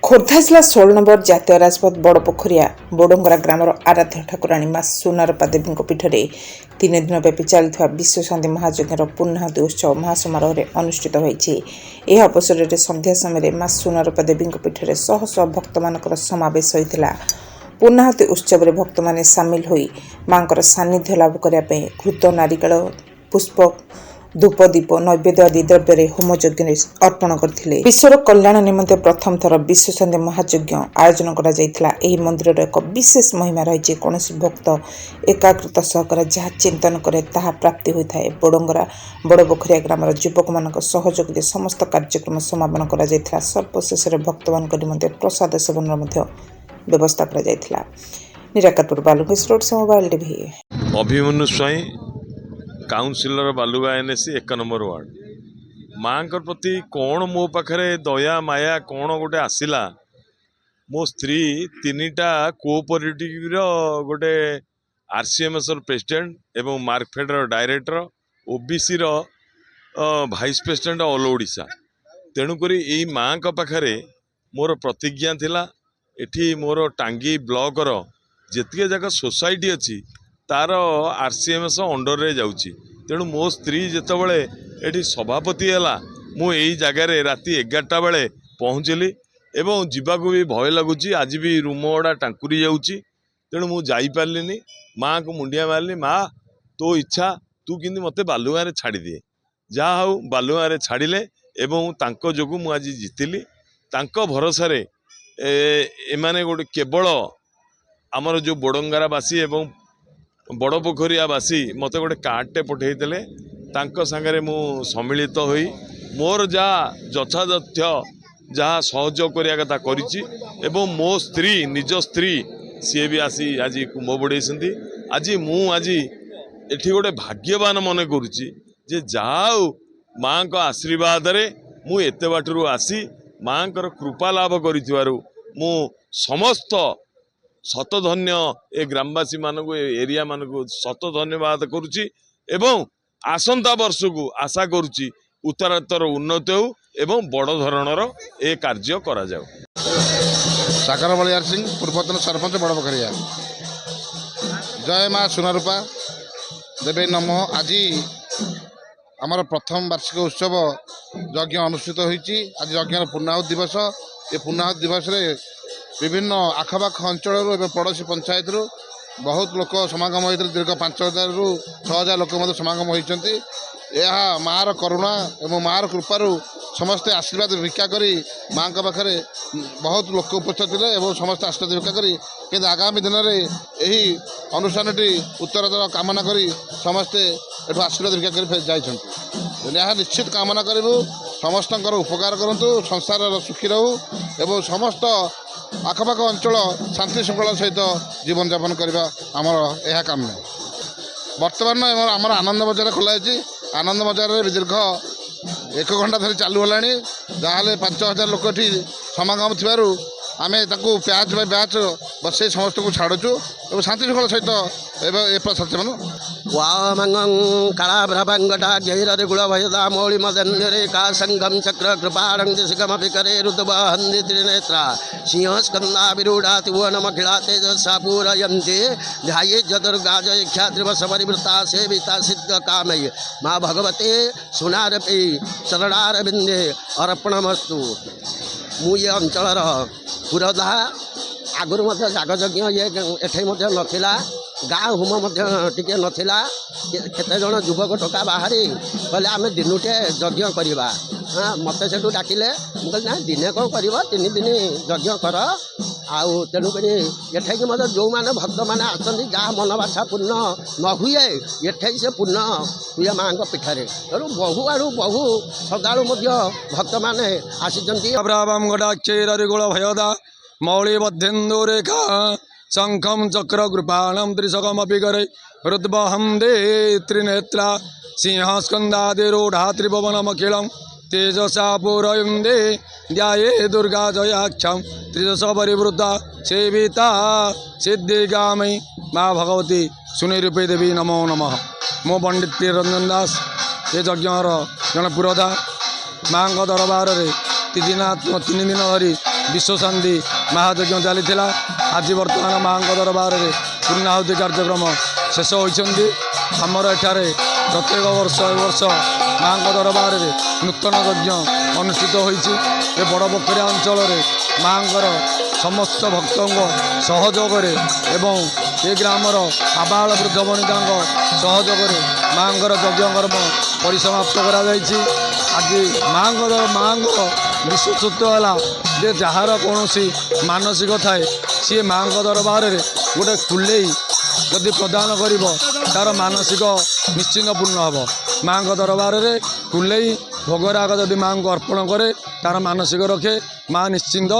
ଖୋର୍ଦ୍ଧା ଜିଲ୍ଲା 16 ନମ୍ବର ଜାତୀୟ ରାଜପଥ ବଡ଼ପୋଖରିଆ ବୋଡ଼ଙ୍ଗରା ଗ୍ରାମର ଆରାଧ୍ୟ ଠାକୁରାଣୀ ମା ସୁନାରୂପା ଦେବୀଙ୍କ ପୀଠରେ 3 ଦିନ ବ୍ୟାପୀ ଚାଲିଥିବା ବିଶ୍ୱଶାନ୍ତି ମହାଯଜ୍ଞର ପୂର୍ଣ୍ଣାହୁତି ଉତ୍ସବ ମହାସମାରୋହରେ ଅନୁଷ୍ଠିତ ହୋଇଛି। ଏହି ଅବସରରେ ସନ୍ଧ୍ୟା ସମୟରେ ମା ସୁନାରୂପା ଦେବୀଙ୍କ ପୀଠରେ ଶହ ଶହ ଭକ୍ତମାନଙ୍କର ସମାବେଶ ହୋଇଥିଲା। ପୂର୍ଣ୍ଣାହୁତି ଉତ୍ସବରେ ଭକ୍ତମାନେ ସାମିଲ ହୋଇ ମାଙ୍କର ସାନ୍ନିଧ୍ୟ ଲାଭ କରିବା ପାଇଁ ଘୃତ, ନାରିକେଳ, ପୁଷ୍ପ, ଧୂପ, ଦୀପ, ନୈବେଦ୍ୟ ଆଦି ଦ୍ରବ୍ୟରେ ହୋମଯଜ୍ଞରେ ଅର୍ପଣ କରିଥିଲେ। ବିଶ୍ୱର କଲ୍ୟାଣ ନିମନ୍ତେ ପ୍ରଥମ ଥର ବିଶ୍ୱଶାନ୍ତି ମହାଯଜ୍ଞ ଆୟୋଜନ କରାଯାଇଥିଲା। ଏହି ମନ୍ଦିରର ଏକ ବିଶେଷ ମହିମା ରହିଛି। କୌଣସି ଭକ୍ତ ଏକାଗ୍ରତା ସହକାରେ ଯାହା ଚିନ୍ତନ କରେ ତାହା ପ୍ରାପ୍ତି ହୋଇଥାଏ। ବୋଡ଼ଙ୍ଗରା ବଡ଼ପୋଖରିଆ ଗ୍ରାମର ଯୁବକମାନଙ୍କ ସହଯୋଗରେ ସମସ୍ତ କାର୍ଯ୍ୟକ୍ରମ ସମାପନ କରାଯାଇଥିଲା। ସର୍ବଶେଷରେ ଭକ୍ତମାନଙ୍କ ନିମନ୍ତେ ପ୍ରସାଦ ସେବନର ମଧ୍ୟ ବ୍ୟବସ୍ଥା କରାଯାଇଥିଲା। ନିରାକାତପୁର ବାଲୁଙ୍କେଶ road mobile TV. Abhimanyu Swain, councillor Balugaon NSC 1 number ward. ମାଙ୍କ ପ୍ରତି କ'ଣ ମୋ ପାଖରେ ଦୟା ମାୟା କ'ଣ ଗୋଟେ ଆସିଲା। ମୋ ସ୍ତ୍ରୀ 3ଟା କୋଅପରେଟିଭର ଗୋଟେ RCMSର ପ୍ରେସିଡେଣ୍ଟ ଏବଂ ମାର୍କଫେଡର ଡାଇରେକ୍ଟର, OBCର ଭାଇସ୍ ପ୍ରେସିଡେଣ୍ଟ ଅଲ୍ ଓଡ଼ିଶା। ତେଣୁକରି ଏଇ ମାଙ୍କ ପାଖରେ ମୋର ପ୍ରତିଜ୍ଞା ଥିଲା, ଏଠି ମୋର ଟାଙ୍ଗୀ ବ୍ଲକର ଯେତିକି ଯାକ ସୋସାଇଟି ଅଛି ତାର RCMS ଅଣ୍ଡରରେ ଯାଉଛି। ତେଣୁ ମୋ ସ୍ତ୍ରୀ ଯେତେବେଳେ ଏଠି ସଭାପତି ହେଲା, ମୁଁ ଏଇ ଜାଗାରେ ରାତି 11ଟା ବେଳେ ପହଞ୍ଚିଲି ଏବଂ ଯିବାକୁ ବି ଭୟ ଲାଗୁଛି। ଆଜି ବି ରୁମ ଗୁଡ଼ା ଟାଙ୍କୁରି ଯାଉଛି। ତେଣୁ ମୁଁ ଯାଇପାରିଲିନି। ମାଆଙ୍କୁ ମୁଣ୍ଡିଆ ମାରିଲି, ମା ତୋ ଇଚ୍ଛା, ତୁ କିନ୍ତୁ ମୋତେ ବାଲୁଗାଁରେ ଛାଡ଼ିଦିଏ। ଯାହା ହଉ ବାଲୁଗାଁରେ ଛାଡ଼ିଲେ ଏବଂ ତାଙ୍କ ଯୋଗୁଁ ମୁଁ ଆଜି ଜିତିଲି। ତାଙ୍କ ଭରସାରେ ଏମାନେ ଗୋଟେ କେବଳ ଆମର ଯେଉଁ ବୋଡ଼ଙ୍ଗରାବାସୀ ଏବଂ ବଡ଼ପୋଖରିଆବାସୀ ମୋତେ ଗୋଟେ କାର୍ଡ଼ଟେ ପଠାଇଥିଲେ। ତାଙ୍କ ସାଙ୍ଗରେ ମୁଁ ସମ୍ମିଳିତ ହୋଇ ମୋର ଯାହା ଯଥାଯଥ୍ୟ ଯାହା ସହଯୋଗ କରିବା କଥା କରିଛି ଏବଂ ମୋ ସ୍ତ୍ରୀ, ନିଜ ସ୍ତ୍ରୀ, ସିଏ ବି ଆସି ଆଜି କୁମ୍ଭ ବୁଡ଼େଇଛନ୍ତି। ମୁଁ ଏଠି ଗୋଟେ ଭାଗ୍ୟବାନ ମନେ କରୁଛି ଯେ ଯାହା ହଉ ମାଙ୍କ ଆଶୀର୍ବାଦରେ ମୁଁ ଏତେ ବାଟରୁ ଆସି ମାଙ୍କର କୃପା ଲାଭ କରିଥିବାରୁ ମୁଁ ସମସ୍ତ ଶତଧନ୍ୟ ଏ ଗ୍ରାମବାସୀ ମାନଙ୍କୁ, ଏ ଏରିଆ ମାନଙ୍କୁ ଶତ ଧନ୍ୟବାଦ କରୁଛି ଏବଂ ଆସନ୍ତା ବର୍ଷକୁ ଆଶା କରୁଛି ଉତ୍ତରୋତ୍ତର ଉନ୍ନତି ହେଉ ଏବଂ ବଡ଼ ଧରଣର ଏ କାର୍ଯ୍ୟ କରାଯାଉ। ସାଗର ବଳିଆର ସିଂ, ପୂର୍ବତନ ସରପଞ୍ଚ ବଡ଼ପୋଖରିଆ। ଜୟ ମା ସୁନାରୂପା ଦେବୀ ନମଃ। ଆଜି ଆମର ପ୍ରଥମ ବାର୍ଷିକ ଉତ୍ସବ ଯଜ୍ଞ ଅନୁଷ୍ଠିତ ହୋଇଛି। ଆଜି ଯଜ୍ଞର ପୂର୍ଣ୍ଣାହୁତି ଦିବସ। ଏ ପୂର୍ଣ୍ଣାହୁତି ଦିବସରେ ବିଭିନ୍ନ ଆଖପାଖ ଅଞ୍ଚଳରୁ ଏବଂ ପଡ଼ୋଶୀ ପଞ୍ଚାୟତରୁ ବହୁତ ଲୋକ ସମାଗମ ହୋଇଥିଲେ। ଦୀର୍ଘ 5000ରୁ 6000 ଲୋକ ମଧ୍ୟ ସମାଗମ ହୋଇଛନ୍ତି। ଏହା ମାଆର କରୁଣା ଏବଂ ମାଆର କୃପାରୁ ସମସ୍ତେ ଆଶୀର୍ବାଦ ଭିକ୍ଷା କରି ମାଆଙ୍କ ପାଖରେ ବହୁତ ଲୋକ ଉପସ୍ଥିତ ଥିଲେ ଏବଂ ସମସ୍ତେ ଆଶୀର୍ବାଦ ଭିକ୍ଷା କରି କିନ୍ତୁ ଆଗାମୀ ଦିନରେ ଏହି ଅନୁଷ୍ଠାନଟି ଉତ୍ତରୋତ୍ତର କାମନା କରି ସମସ୍ତେ ଏଠୁ ଆଶୀର୍ବାଦ ଭିକ୍ଷା କରି ଯାଇଛନ୍ତି। ଏହା ନିଶ୍ଚିତ କାମନା କରିବୁ ସମସ୍ତଙ୍କର ଉପକାର କରନ୍ତୁ, ସଂସାରର ସୁଖୀ ରହୁ ଏବଂ ସମସ୍ତ ଆଖପାଖ ଅଞ୍ଚଳ ଶାନ୍ତି ଶୃଙ୍ଖଳା ସହିତ ଜୀବନଯାପନ କରିବା ଆମର ଏହା କାମ୍ୟ। ବର୍ତ୍ତମାନ ଆମର ଆନନ୍ଦ ବଜାର ଖୋଲା ହେଇଛି। ଆନନ୍ଦ ବଜାରରେ ଦୀର୍ଘ 1 ଘଣ୍ଟା ଧରି ଚାଲୁ ହେଲାଣି। ଯାହାହେଲେ 5000 ଲୋକ ଏଠି ସମାଗମ ଥିବାରୁ ଆମେ ତାକୁ ବ୍ୟାଚ୍ ବାଇ ବ୍ୟାଚ୍ ବସେଇ ସମସ୍ତଙ୍କୁ ଛାଡ଼ୁଛୁ ଏବଂ ଶାନ୍ତି ଶୃଙ୍ଖଳା ସହିତ ଏବେ ଏ ପ୍ରସାଦ ସେବନ। वामंगं कलाभ्रभंगटा जैररि गुणभयदा मौळि मदन्यरे का संगम चक्र कृपाणं दिशगमपि करे रुद्वहन्ति त्रिनेत्रा सिंहस्कन्धा विरूढाति वनमखिला तेजसा पूरयन्ति ध्याये चतुर्गा जय ख्यात्रिवशपरिवृता सेविता सिद्धकामय माँ भगवते सुनारपि चरणारविन्दे अर्पणमस्तु। ମୁଁ ଏ ଅଞ୍ଚଳର ପୁରୋଧା। ଆଗରୁ ମଧ୍ୟ ଯାଗଯଜ୍ଞ ଏଠି ମଧ୍ୟ ନଥିଲା। ଗାଁ ହୋମ ମଧ୍ୟ ଟିକେ ନଥିଲା। କେତେଜଣ ଯୁବକ ଟୋକା ବାହାରି କହିଲେ ଆମେ ଦିନୁଟେ ଯଜ୍ଞ କରିବା। ମୋତେ ସେଠୁ ଡାକିଲେ। ମୁଁ କହିଲି ନା ଦିନେ କ'ଣ କରିବ, 3 ଦିନ ଯଜ୍ଞ କର। ଆଉ ତେଣୁକରି ଏଠେଇକି ମଧ୍ୟ ଯେଉଁମାନେ ଭକ୍ତମାନେ ଆସନ୍ତି ଯାହା ମନବାଛା ପୂର୍ଣ୍ଣ ନ ହୁଏ ଏଠେଇ ସେ ପୂର୍ଣ୍ଣ ହୁଏ ମାଆଙ୍କ ପୀଠରେ। ତେଣୁ ବହୁ ଆଡ଼ୁ ବହୁ ସଦାଳୁ ମଧ୍ୟ ଭକ୍ତମାନେ ଆସିଛନ୍ତି। ଚୈରରି ଗୁଳ ଭୟଦା ମୌଳି ମଧ୍ୟେନ୍ଦୁ ରେଖା ଶଙ୍ଖಂ ଚକ୍ର କୃପାଣಂ ତ୍ରିଶକମପି करे रुद्वहन्ते त्रिनेत्रा सिंहस्कन्धादिरूढा त्रिभुवनमखिलं तेजसा पूरयन्ते ध्याये दुर्गा जयाख्यं त्रिदश परिवृता सेविता सिद्धिगामी माँ भगवती सुनिरूपी देवी नमो नमः। मो पंडित रंजन दास ये यज्ञर जन पुरोधा। माँ दरबार 3 दिन धरी विश्वशांति महायज्ञ चली आज बर्तमान माँ दरबार में पूर्णाहुति कार्यक्रम शेष होती आमर एठारे प्रत्येक वर्ष माँ दरबार में नूतन यज्ञ अनुष्ठित होती बड़ पोखरिया अंचल माँ समस्त भक्तों सहयोग एवं ये ग्रामर आबाल वृद्ध वनिता सहयोग माँ यज्ञ कर्म परिसमाप्त कर आज माँ विशेषत्व है जे जार कौन मानसिक थाए सी माँ दरबार में गोटे कुले जदि प्रदान कर तार मानसिक निश्चिंत पूर्ण हम माँ दरबार में कुले भोगराग जदि माँ को अर्पण करे तार मानसिक रखे माँ निश्चिंत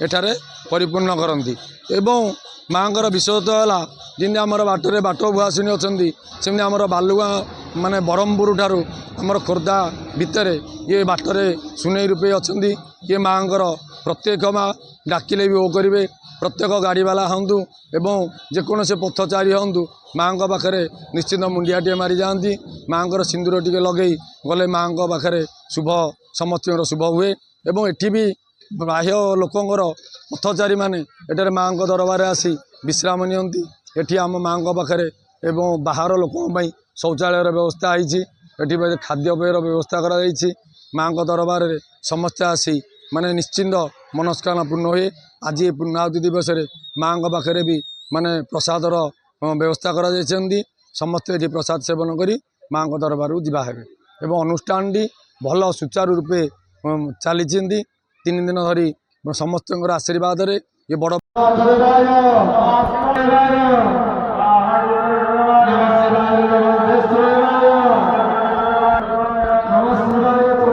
एठारे परिपूर्ण करती एवं माँ विशेषत्व है जमी आमर बाटरे बाट भुआसिनी अच्छा सेमती आमर बालुआ माने ब्रह्मपुर ठारू आमर खोर्धा भितर ये बाटरे सुनै रूपे अच्छा ये माँ प्रत्येक माँ डाकिले भी ओ करेंगे प्रत्येक गाड़ीवाला हूँ एवं जेकोसी पथचारी हूँ माँ पाखे निश्चित मुंडियाटे मारी जाती माँ सिंदूर टे लगे गले माँ पाखे शुभ समस्त शुभ हुए एवं एटी भी बाह्य लोकंर पथचारी माने एटारे माँ दरबार आसी विश्राम नियंती एठी आम माँ पाखे एवं बाहर लोकों शौचालय व्यवस्था होती खाद्यपेयर व्यवस्था कर माँ दरबार में समस्ते आसी माने निश्चिंत मनस्कामना पूर्ण हुए आज ये पूर्णाहुति दिवस माँ पाखे भी माने प्रसादर व्यवस्था कर समस्ते ये प्रसाद सेवन करी माँ दरबार को जावा है एवं अनुष्ठान भल सुचारू रूपे चली 3 दिन धरी समस्त आशीर्वाद ये बड़